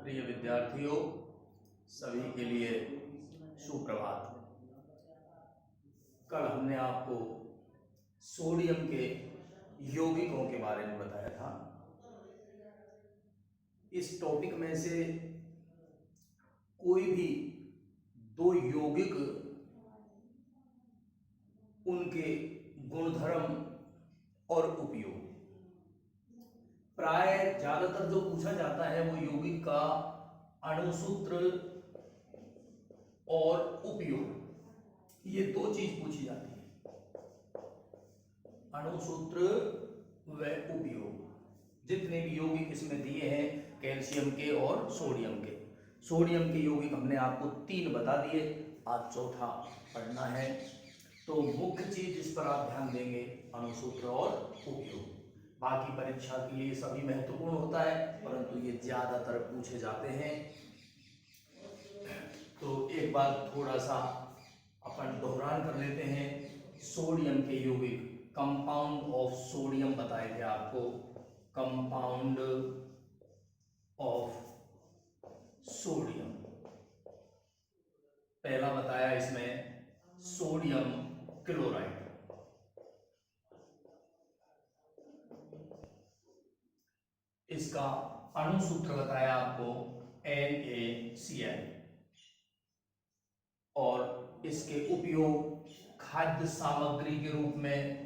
प्रिय विद्यार्थियों, सभी के लिए सुप्रभात। कल हमने आपको सोडियम के यौगिकों के बारे में बताया था। इस टॉपिक में से कोई भी दो यौगिक, उनके गुणधर्म और उपयोग, प्राय ज्यादातर जो पूछा जाता है वो यौगिक का अणुसूत्र और उपयोग, ये दो चीज पूछी जाती है, अणुसूत्र व उपयोग। जितने भी यौगिक इसमें दिए हैं कैल्शियम के और सोडियम के यौगिक हमने आपको 3 बता दिए, आज चौथा पढ़ना है। तो मुख्य चीज जिस पर आप ध्यान देंगे अणुसूत्र और उपयोग। बाकी परीक्षा के लिए सभी महत्वपूर्ण होता है, परंतु ये ज्यादातर पूछे जाते हैं। तो एक बार थोड़ा सा अपन दोहरान कर लेते हैं। सोडियम के यौगिक, कंपाउंड ऑफ सोडियम बताए थे आपको, कंपाउंड ऑफ सोडियम। पहला बताया इसमें सोडियम क्लोराइड, इसका अणुसूत्र बताया आपको NaCl, और इसके उपयोग खाद्य सामग्री के रूप में,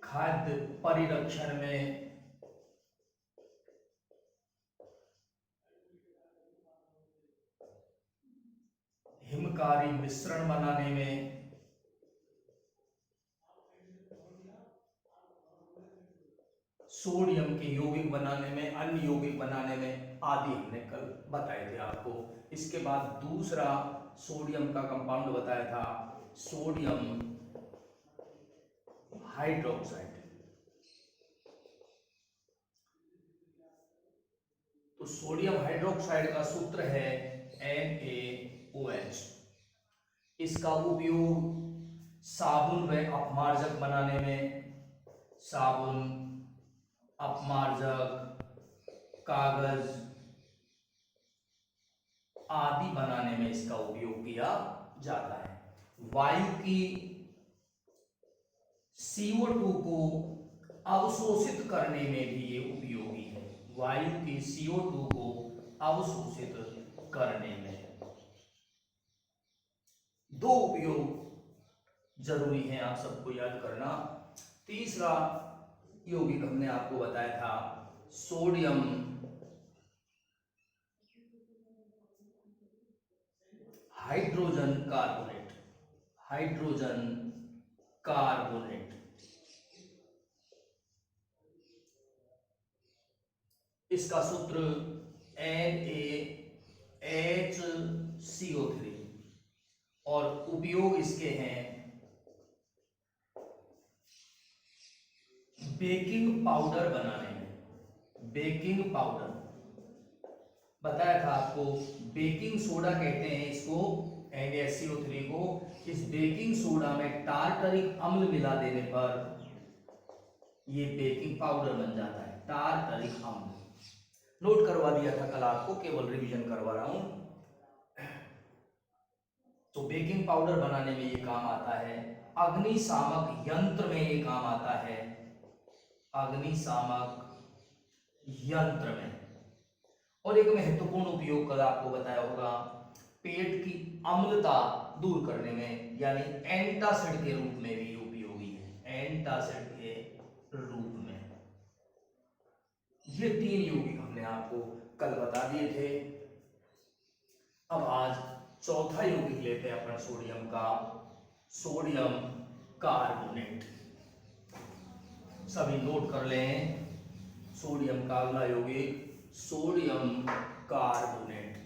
खाद्य परिरक्षण में, हिमकारी मिश्रण बनाने में, सोडियम के यौगिक बनाने में, अन्य यौगिक बनाने में आदि हमने कल बताए थे आपको। इसके बाद दूसरा सोडियम का कंपाउंड बताया था सोडियम हाइड्रोक्साइड। तो सोडियम हाइड्रोक्साइड का सूत्र है NaOH। इसका उपयोग साबुन व अपमार्जक बनाने में, साबुन, अपमार्जक, कागज आदि बनाने में इसका उपयोग किया जाता है। वायु की CO2 को अवशोषित करने में भी ये उपयोगी है, वायु की CO2 को अवशोषित करने में। दो उपयोग जरूरी है, आप सबको याद करना। तीसरा यौगिक हमने आपको बताया था sodium hydrogen carbonate, hydrogen carbonate. इसका सूत्र NaHCO3, और उपयोग इसके हैं बेकिंग पाउडर बनाने में। बेकिंग पाउडर बताया था आपको, बेकिंग सोडा कहते हैं इसको, NaCO3 को। इस बेकिंग सोडा में टार्टरिक अम्ल मिला देने पर ये बेकिंग पाउडर बन जाता है, टार्टरिक अम्ल। नोट करवा दिया था कल आपको, केवल रिवीजन करवा रहा हूं। तो बेकिंग पाउडर बनाने में ये काम आता है, अग्निशामक यंत्र में ये काम आता है, अग्निशामक यंत्र में। और एक महत्वपूर्ण उपयोग कल आपको बताया होगा, पेट की अम्लता दूर करने में, यानी एंटासिड के रूप में भी उपयोगी है, एंटासिड के रूप में। ये 3 यौगिक हमने आपको कल बता दिए थे। अब आज चौथा यौगिक लेते हैं अपन सोडियम का, सोडियम कार्बोनेट। सभी नोट कर लें, सोडियम का अगला यौगिक सोडियम कार्बोनेट।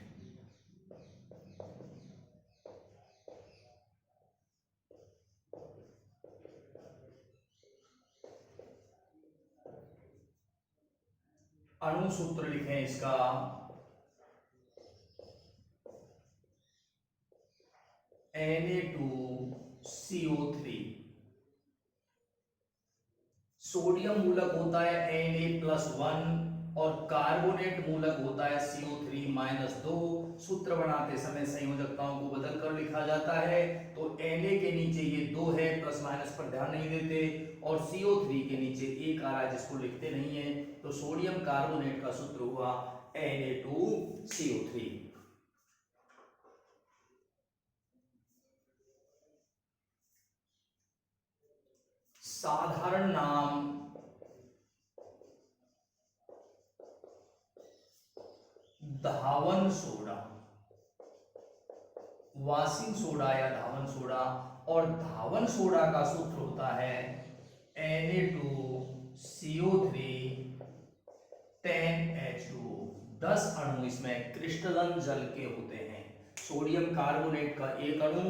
अणुसूत्र लिखें इसका Na2CO3, सोडियम मूलक होता है Na+1 और कार्बोनेट मूलक होता है CO3-2। सूत्र बनाते समय संयोजकताओं को बदल कर लिखा जाता है। तो Na के नीचे ये 2 है, प्लस माइनस पर ध्यान नहीं देते, और CO3 के नीचे 1 आ रहा है जिसको लिखते नहीं है। तो सोडियम कार्बोनेट का सूत्र हुआ Na2CO3। साधारण नाम धावन सोडा, वाशिंग सोडा या धावन सोडा, और धावन सोडा का सूत्र होता है Na2CO3 10H2O। 10 अणु इसमें क्रिस्टलन जल के होते हैं। सोडियम कार्बोनेट का एक अणु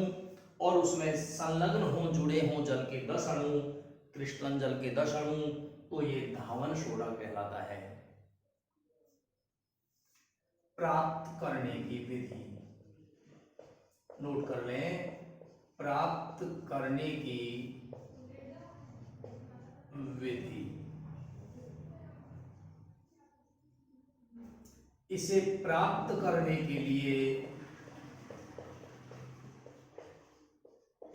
और उसमें संलग्न हो, जुड़े हों जल के 10 अणु, क्रिस्टलन जल के 10 अणु, तो ये धावन सोडा कहलाता है। प्राप्त करने की विधि नोट कर लें। प्राप्त करने की विधि, इसे प्राप्त करने के लिए,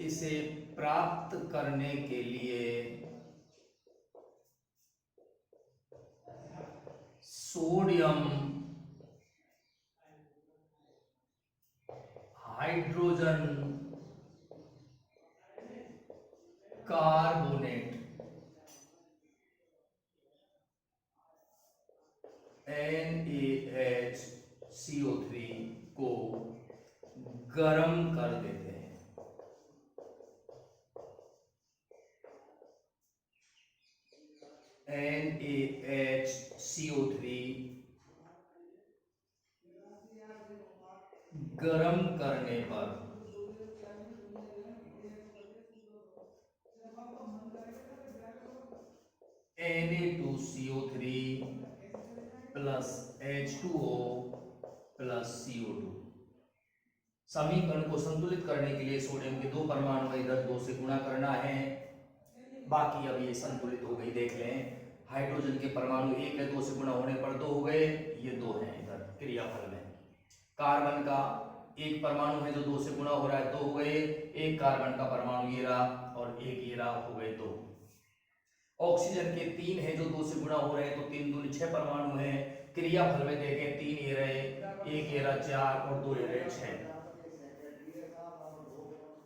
इसे प्राप्त करने के लिए सोडियम हाइड्रोजन कार्बोनेट NaHCO3 को गर्म कर देते हैं। NaHCO3 गर्म करने पर Na2CO3 plus H2O plus CO2। समीकरण को संतुलित करने के लिए सोडियम के 2 परमाणु इधर 2 से गुणा करना है। बाकी अब ये संतुलित हो गई, देख लें। हाइड्रोजन के परमाणु 1 है, 2 से गुणा होने पर 2 हो गए, ये 2 है इधर क्रियाफल में। कार्बन का एक परमाणु है जो 2 से गुणा हो रहा है, 2 हो गए। एक कार्बन का परमाणु ये रहा और एक ये रहा, हो गए 2। ऑक्सीजन के 3 है जो 2 से गुणा हो रहे हैं, तो 3 दूनी 6 परमाणु हैं। क्रियाफल में देखें, 3 ये रहे, 1 ये रहा 4 और 2 ये रहे 6।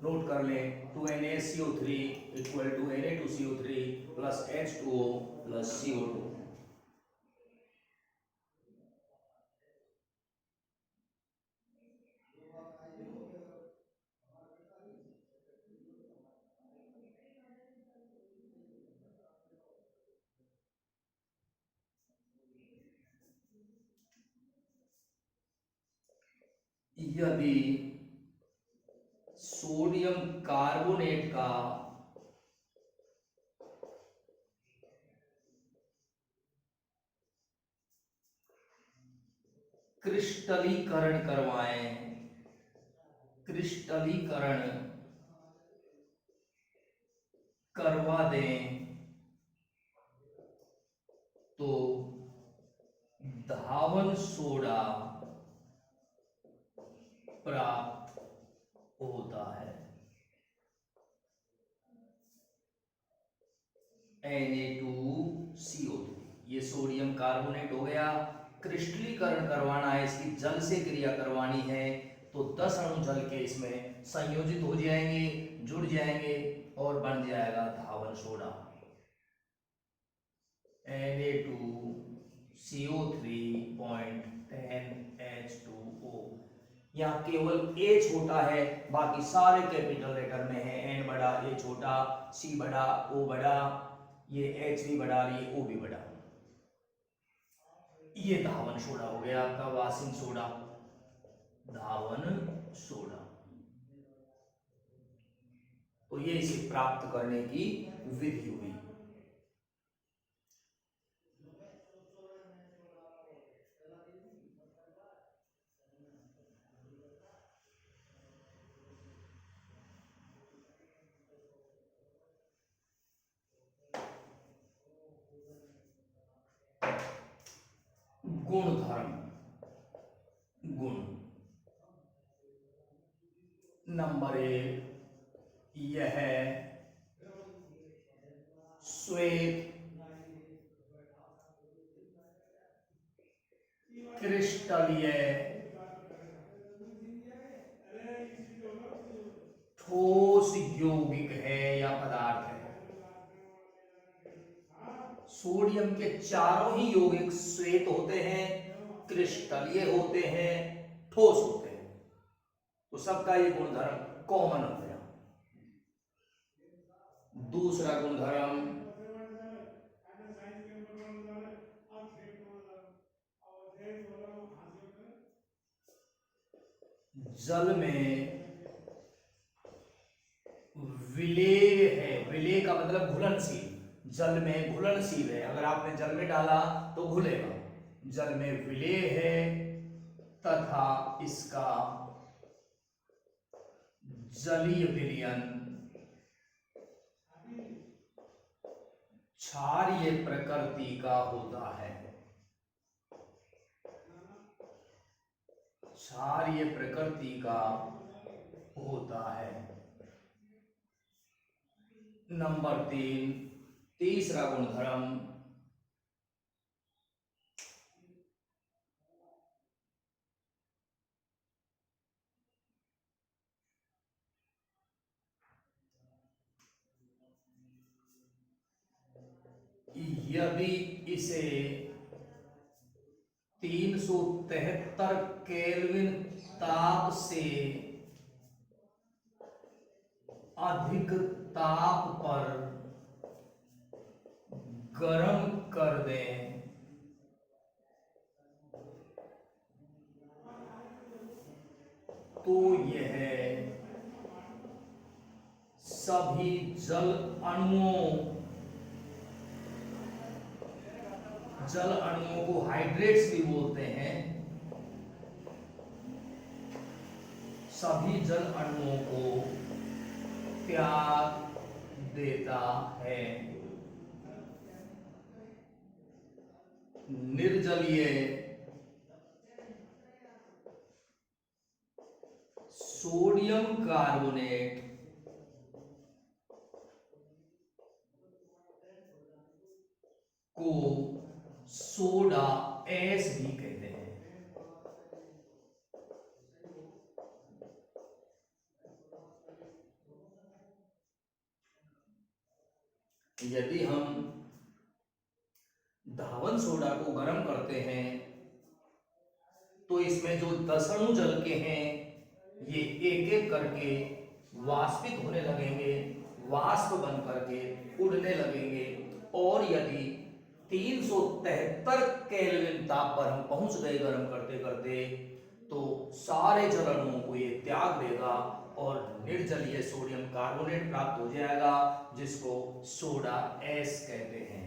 नोट कर लें, 2NaCO3 equal to Na2CO3 plus H2O plus CO2। यदि सोडियम कार्बोनेट का क्रिस्टलीकरण करवाएं, क्रिस्टलीकरण करवा दें, तो धावन सोडा प्राप्त होता है। Na2CO3 ये सोडियम कार्बोनेट हो गया। क्रिस्टलीकरण करवाना है, इसकी जल से क्रिया करवानी है, तो 10 अणु जल के इसमें संयोजित हो जाएंगे, जुड़ जाएंगे और बन जाएगा धावन सोडा। Na2CO3.10H2O। यहाँ केवल A छोटा है, बाकी सारे कैपिटल लेटर में है। N बड़ा, A छोटा, C बड़ा, O बड़ा, ये H भी बड़ा, ये O भी बड़ा। ये धावन सोडा हो गया आपका, वाशिंग सोडा, धावन सोडा। तो ये इसे प्राप्त करने की विधि हुई। गुणधर्म, गुण। नंबर 1 यह श्वेत क्रिस्टलीय ठोस यौगिक है या पदार्थ है। सोडियम के चारों ही यौगिक श्वेत होते हैं, क्रिस्टलीय होते हैं, ठोस होते हैं, तो सबका ये गुणधर्म कॉमन हो गया। दूसरा गुणधर्म जल में विलेय है। विलेय का मतलब घुलनशील, जल में घुलनशील है। अगर आपने जल में डाला तो घुलेगा। जल में विलेय है तथा इसका जलीय विलयन क्षारीय प्रकृति का होता है। क्षारीय प्रकृति का होता है। नंबर 3 तीसरा गुणधर्म यदि इसे 373 केल्विन ताप से अधिक ताप पर गर्म कर दें तो यह सभी जल अणुओं को हाइड्रेट्स भी बोलते हैं, सभी जल अणुओं को त्याग देता है। निर्जलीय सोडियम कार्बोनेट को सोडा एस भी कहते हैं। यदि हम धावन सोडा को गर्म करते हैं तो इसमें जो 10 अणु जल के हैं ये एक एक करके वाष्पित होने लगेंगे, वाष्प बन करके उड़ने लगेंगे। और यदि 373 केल्विन ताप पर हम पहुंच गए गर्म करते करते तो सारे जल अणुओं को ये त्याग देगा और निर्जलीय सोडियम कार्बोनेट प्राप्त हो जाएगा, जिसको सोडा एस कहते हैं।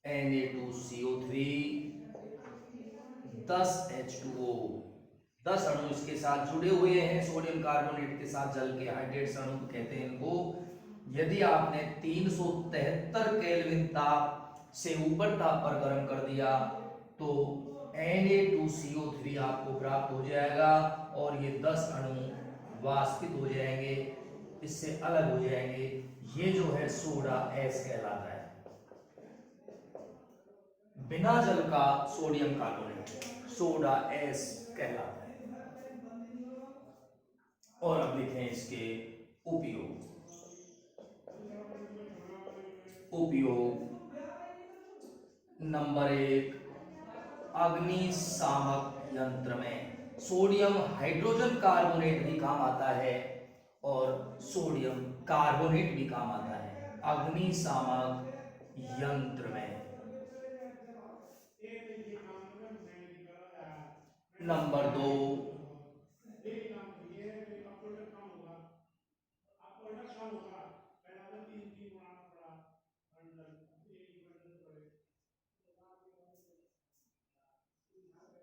Na2CO3 10H2O, 10 अणु इसके साथ जुड़े हुए हैं सोडियम कार्बोनेट के साथ, जल के हाइड्रेट्स अणु कहते हैं इनको। यदि आपने 373 केल्विन ताप से ऊपर ताप पर गर्म कर दिया तो Na2CO3 आपको प्राप्त हो जाएगा और ये 10 अणु वाष्पित हो जाएंगे, इससे अलग हो जाएंगे। ये जो है सोडा एस कहलाता है। बिना जल का सोडियम कार्बोनेट सोडा एस कहलाता है। और अब लिखें इसके उपयोग। नंबर 1 अग्निशामक यंत्र में सोडियम हाइड्रोजन कार्बोनेट भी काम आता है और सोडियम कार्बोनेट भी काम आता है अग्निशामक यंत्र में। Number 2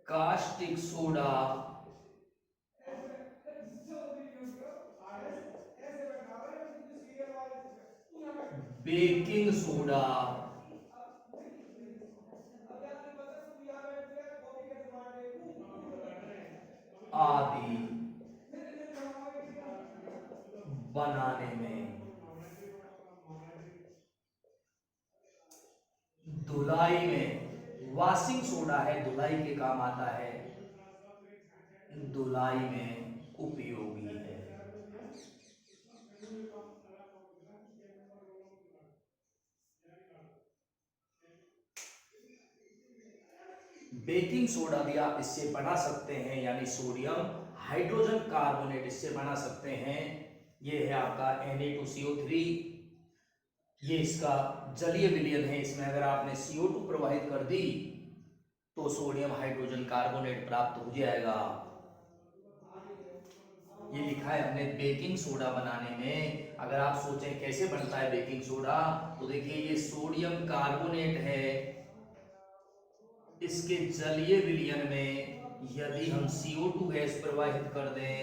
caustic soda baking soda आदि बनाने में, धुलाई में, वॉशिंग सोडा है धुलाई के काम आता है, धुलाई में उपयोगी है। बेकिंग सोडा भी आप इससे बना सकते हैं, यानी सोडियम हाइड्रोजन कार्बोनेट इससे बना सकते हैं। ये है आपका Na2CO3, ये इसका जलीय विलयन है। इसमें अगर आपने CO2 प्रवाहित कर दी तो सोडियम हाइड्रोजन कार्बोनेट प्राप्त हो जाएगा। ये लिखा है हमने बेकिंग सोडा बनाने में। अगर आप सोचें कैसे बनता है बेकिंग सोडा, तो देखिए ये सोडियम कार्बोनेट है, इसके जलीय विलयन में यदि हम CO2 गैस प्रवाहित कर दें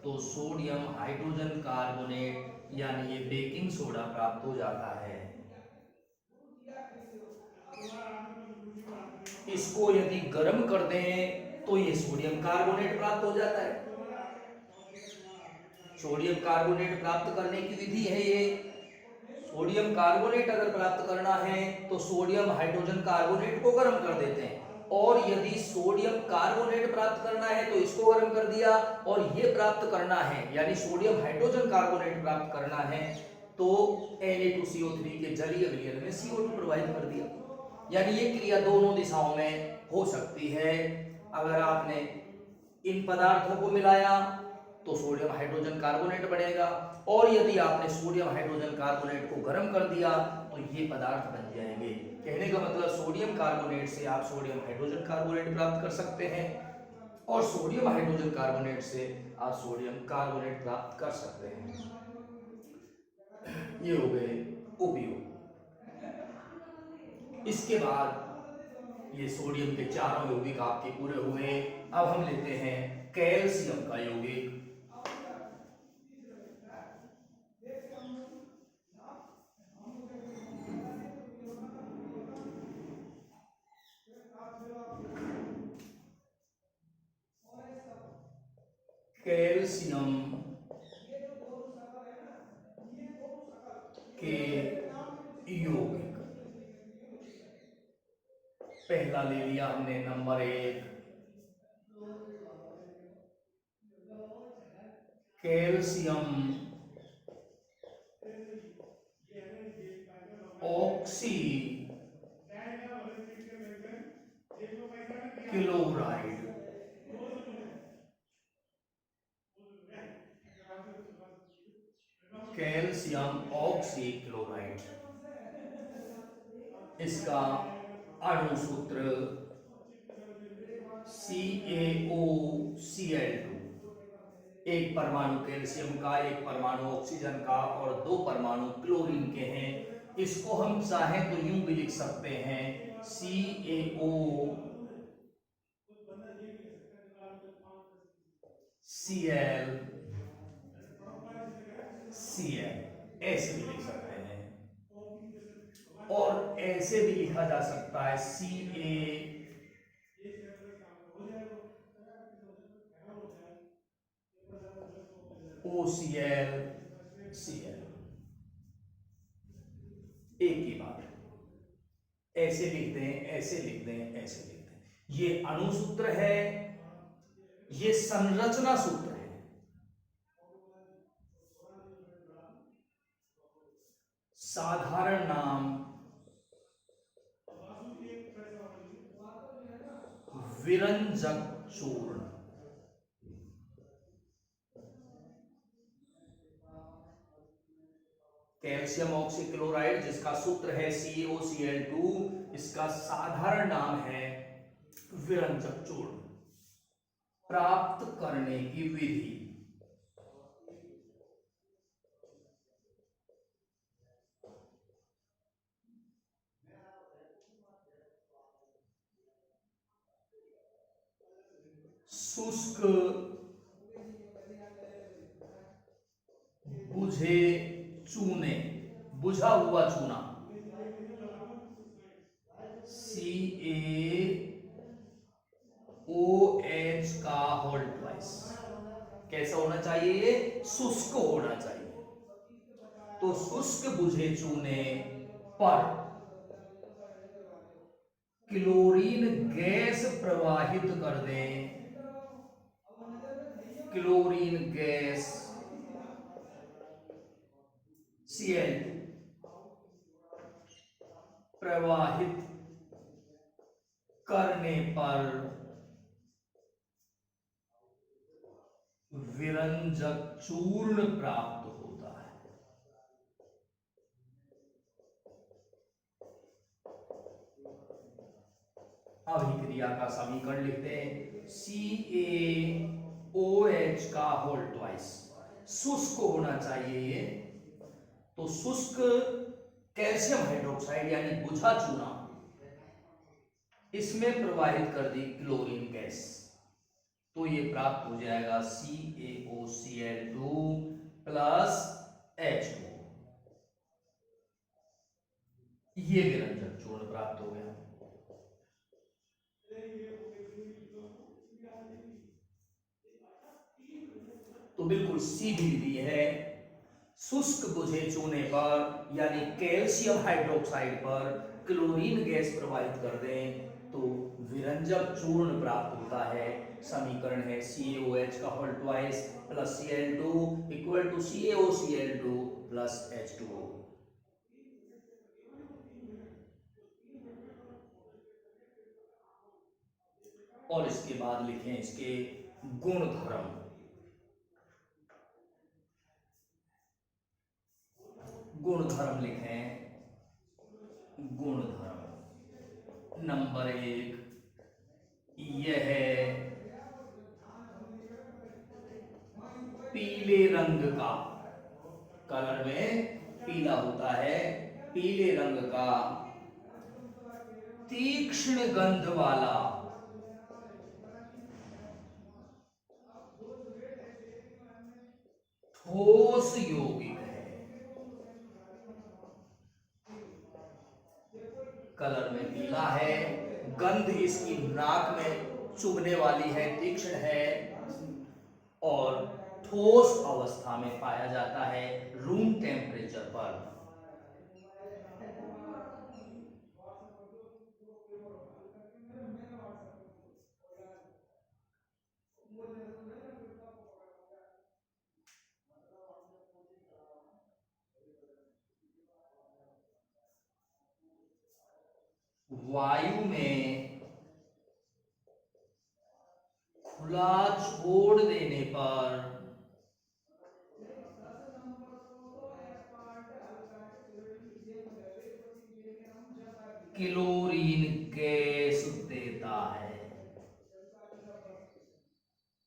तो सोडियम हाइड्रोजन कार्बोनेट यानी ये बेकिंग सोडा प्राप्त हो जाता है। इसको यदि गर्म कर दें तो ये सोडियम कार्बोनेट प्राप्त हो जाता है। सोडियम कार्बोनेट प्राप्त करने की विधि है ये। सोडियम कार्बोनेट अगर प्राप्त करना है तो सोडियम हाइड्रोजन कार्बोनेट को गर्म कर देते हैं, और यदि सोडियम कार्बोनेट प्राप्त करना है तो इसको गर्म कर दिया, और ये प्राप्त करना है यानी सोडियम हाइड्रोजन कार्बोनेट प्राप्त करना है तो Na2CO3 के जलीय विलयन में CO2 प्रवाहित कर दिया। यानी ये क्रिया दोनों दिशाओं में हो सकती है। अगर आपने इन पदार्थों को मिलाया तो सोडियम हाइड्रोजन कार्बोनेट बनेगा, और यदि आपने सोडियम हाइड्रोजन कार्बोनेट को गर्म कर दिया तो ये पदार्थ बन जाएंगे। कहने का मतलब सोडियम कार्बोनेट से आप सोडियम हाइड्रोजन कार्बोनेट प्राप्त कर सकते हैं, और सोडियम हाइड्रोजन कार्बोनेट से आप सोडियम कार्बोनेट प्राप्त कर सकते हैं। ये हो गए उपयोग। इसके बाद ये सोडियम के चारों यौगिक आपके पूरे हुए। अब हम लेते हैं कैल्शियम का यौगिक। कैल्शियम के यौगिक पहला ले लिया हमने number 1, calcium oxy chloride. Calcium oxy chloride, इसका अणु सूत्र CaOCl2। एक परमाणु कैल्शियम का, एक परमाणु ऑक्सीजन का और 2 परमाणु क्लोरीन के हैं। इसको हम चाहें तो यूं भी लिख सकते हैं CaClCl, ऐसे भी लिख सकते हैं, और ऐसे भी लिखा जा सकता है CaOClCl। एक ही बात, ऐसे लिख दें, ऐसे लिख दें, ऐसे लिख दें। ये अणु सूत्र है, ये संरचना सूत्र है। साधारण नाम विरंजक चूर्ण। कैल्शियम ऑक्सीक्लोराइड जिसका सूत्र है CaOCl2, इसका साधारण नाम है विरंजक चूर्ण। प्राप्त करने की विधि, शुष्क बुझे चूने, बुझा हुआ चूना CaOH का होल ट्वाइस। गैस। कैसा होना चाहिए? ये शुष्क होना चाहिए। तो शुष्क बुझे चूने पर क्लोरीन गैस प्रवाहित कर दें, क्लोरीन गैस Cl2 प्रवाहित करने पर विरंजक चूर्ण प्राप्त होता है। अभिक्रिया का समीकरण लिखते हैं, CaOH का होल ट्वाइस। शुष्क होना चाहिए ये, तो शुष्क कैल्शियम हाइड्रोक्साइड यानी बुझा चूना, इसमें प्रवाहित कर दी क्लोरीन गैस, तो ये प्राप्त हो जाएगा CaOCl2 प्लस H2। ये विरंजक चूर्ण प्राप्त हो गया। तो बिल्कुल सीधी विधि है, शुष्क बुझे चूने पर यानी कैल्शियम हाइड्रोक्साइड पर क्लोरीन गैस प्रवाहित कर दें तो विरंजक चूर्ण प्राप्त होता है। समीकरण है CaOH का whole twice plus Cl2 equal to CaOCl2 plus H2O। और इसके बाद लिखें इसके गुणधर्म। गुणधर्म लिखें, गुणधर्म नंबर 1, यह पीले रंग का, कलर में पीला होता है, पीले रंग का तीक्ष्ण गंध वाला ठोस यौगिक है। कलर में पीला है, गंध इसकी नाक में चुभने वाली है, तीक्ष्ण है और ठोस अवस्था में पाया जाता है रूम टेम्परेचर पर। वायु में खुला छोड़ देने पर क्लोरीन गैस देता है।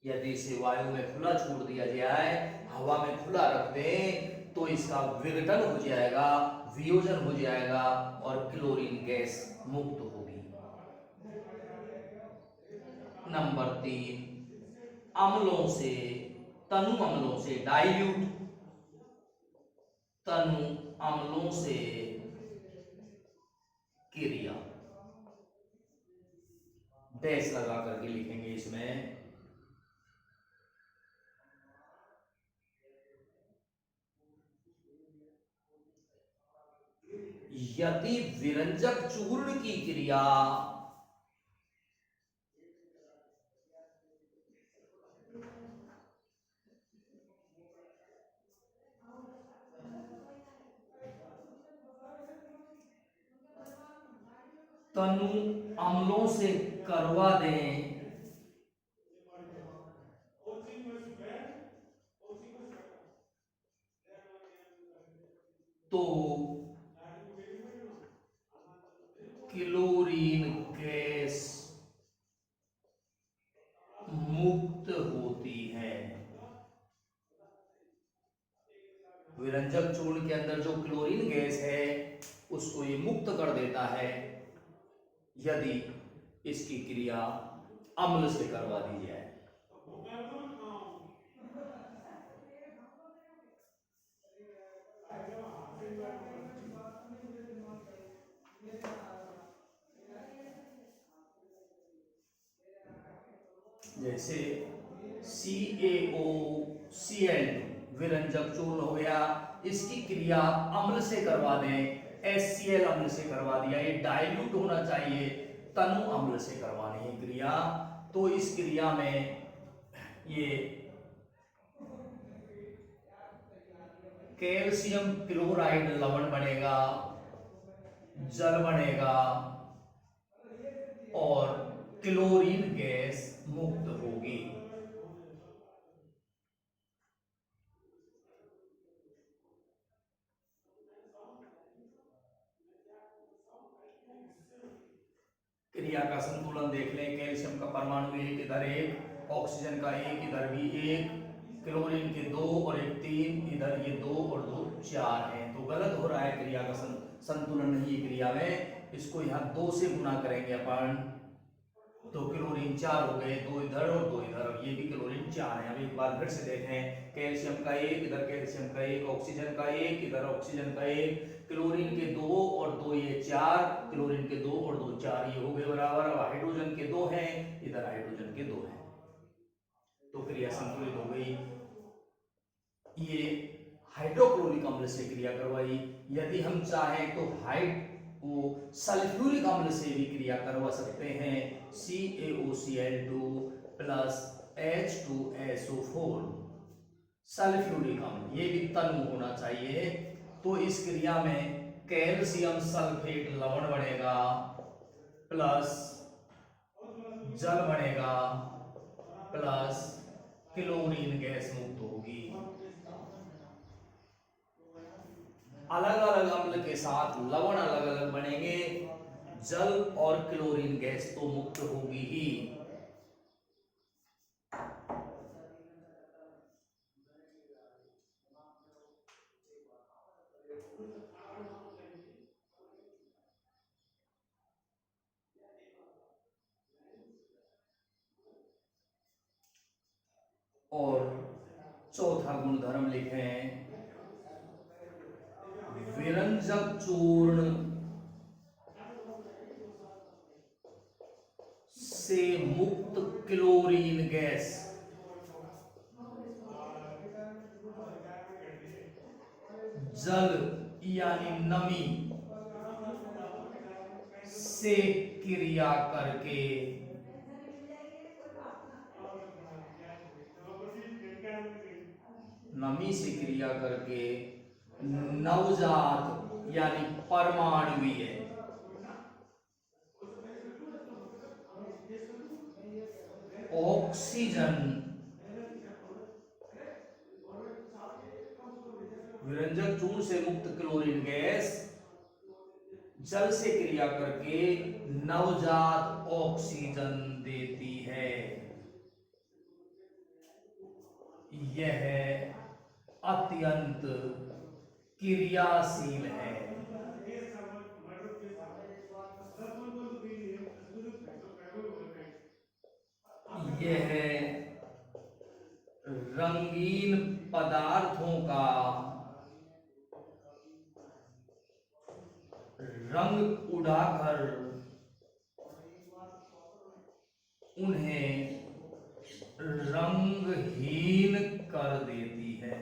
यदि इसे वायु में खुला छोड़ दिया जाए, हवा में खुला रख दें तो इसका विघटन हो जाएगा, वियोजन हो जाएगा और क्लोरीन गैस मुक्त होगी। नंबर 3, अम्लों से, तनु अम्लों से, डाइल्यूट तनु अम्लों से क्रिया, डैश लगा करके लिखेंगे इसमें, यदि विरंजक चूर्ण की क्रिया तनु अम्लों से करवा दें तो क्लोरीन गैस मुक्त होती है। विरंजक चूर्ण के अंदर जो क्लोरीन गैस है उसको ये मुक्त कर देता है यदि इसकी क्रिया अम्ल से करवा दी जाए। जैसे CaOCl2 विरंजक चूर्ण हो गया। इसकी क्रिया अम्ल से करवा दें, HCl अम्ल से करवा दिया, ये डाइल्यूट होना चाहिए, तनु अम्ल से करवानी है क्रिया। तो इस क्रिया में ये कैल्शियम क्लोराइड लवण बनेगा, जल बनेगा और क्लोरीन गैस मुक्त होगी। क्रिया का संतुलन देख लें। कैल्शियम का परमाणु एक, इधर एक, ऑक्सीजन का एक, इधर भी एक, क्लोरीन के दो और एक तीन, इधर ये दो और दो चार हैं। तो गलत हो रहा है, क्रिया का संतुलन नहीं है क्रिया में। इसको यहाँ दो से गुना करेंगे अपन, तो क्लोरीन चार हो गए, दो इधर और दो इधर, ये भी क्लोरीन चार है। अब एक बार फिर से देखें, कैल्शियम का एक, इधर कैल्शियम का एक, ऑक्सीजन का एक, इधर ऑक्सीजन का एक, क्लोरीन के दो और दो ये चार, क्लोरीन के दो और दो चार, ये हो गए बराबर। अब हाइड्रोजन के दो हैं, इधर हाइड्रोजन के दो हैं, तो क्रिया संतुलित हो गई। ये हाइड्रोक्लोरिक अम्ल से क्रिया करवाई। यदि हम चाहें तो वो सल्फ्यूरिक अम्ल से भी क्रिया करवा सकते हैं, CaOCl2 प्लस H2SO4 सल्फ्यूरिक अम्ल, ये भी तनु होना चाहिए। तो इस क्रिया में कैल्शियम सल्फेट लवण बनेगा प्लस जल बनेगा प्लस क्लोरीन गैस मुक्त होगी। अलग अलग अम्ल के साथ लवण अलग अलग बनेंगे, जल और क्लोरीन गैस तो मुक्त होगी ही। और चौथा गुणधर्म लिखें, विरंजक चूर्ण से मुक्त क्लोरीन गैस जल यानी नमी से क्रिया करके नवजात यानी परमाणुवीय ऑक्सीजन, विरंजक चूर्ण से मुक्त क्लोरीन गैस जल से क्रिया करके नवजात ऑक्सीजन देती है। यह अत्यंत क्रियाशील है। यह रंगीन पदार्थों का रंग उड़ाकर उन्हें रंगहीन कर देती है।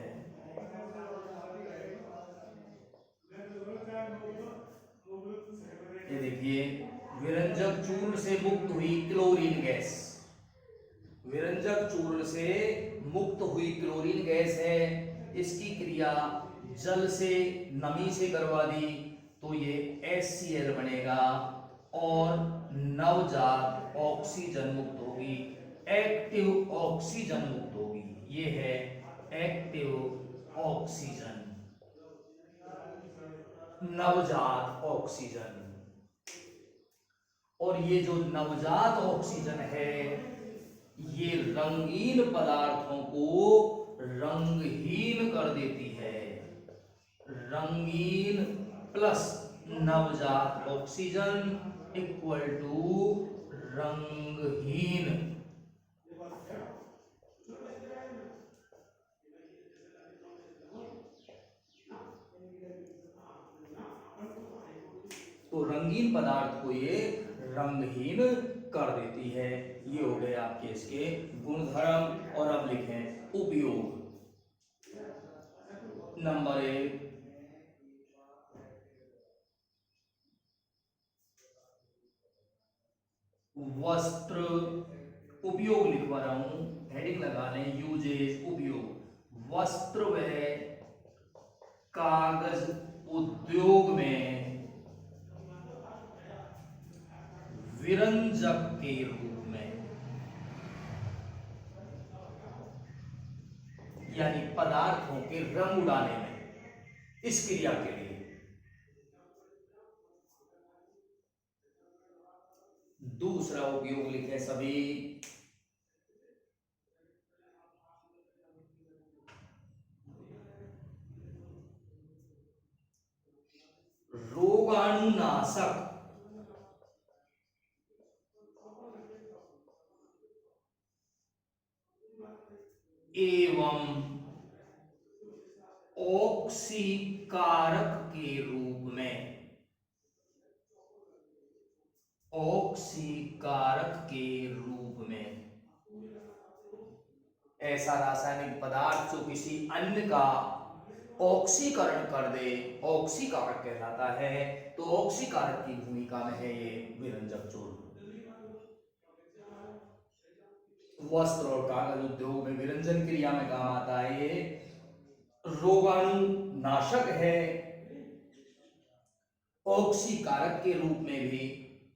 ये देखिए, विरंजक चूर्ण से मुक्त हुई क्लोरीन गैस, विरंजक चूर्ण से मुक्त हुई क्लोरीन गैस है, इसकी क्रिया जल से नमी से करवा दी तो ये HCl बनेगा और नवजात ऑक्सीजन मुक्त होगी, एक्टिव ऑक्सीजन मुक्त होगी। ये है एक्टिव ऑक्सीजन, नवजात ऑक्सीजन। और ये जो नवजात ऑक्सीजन है ये रंगीन पदार्थों को रंगहीन कर देती है। रंगीन प्लस नवजात ऑक्सीजन इक्वल टू रंगहीन। तो रंगीन पदार्थ को ये रंगहीन कर देती है। ये हो गए आपके इसके गुणधर्म। और अब लिखें उपयोग। नंबर 1, वस्त्र। उपयोग लिखवा रहा हूं, हेडिंग लगा लें, यूजेज, उपयोग। वस्त्र व कागज उद्योग में विरंजक के रूप में, यानी पदार्थों के रंग उड़ाने में, इस क्रिया के लिए। दूसरा उपयोग लिखे सभी, रोगाणुनाशक एवं ऑक्सीकारक के रूप में, ऑक्सीकारक के रूप में। ऐसा रासायनिक पदार्थ जो किसी अन्य का ऑक्सीकरण कर दे, ऑक्सीकारक कहलाता है। तो ऑक्सीकारक की भूमिका में है ये विरंजक चूर्ण। वस्त्र और कागज उद्योग में विरंजन क्रिया में काम आता है। ये रोगाणु नाशक है, ऑक्सीकारक के रूप में भी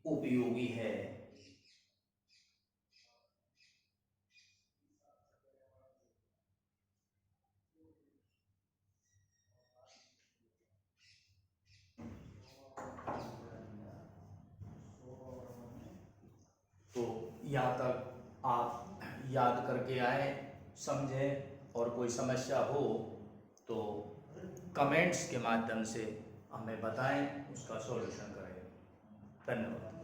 उपयोगी है। तो यहाँ तक आप याद करके आए, समझे, और कोई समस्या हो तो कमेंट्स के माध्यम से हमें बताएं, उसका सॉल्यूशन करें। धन्यवाद।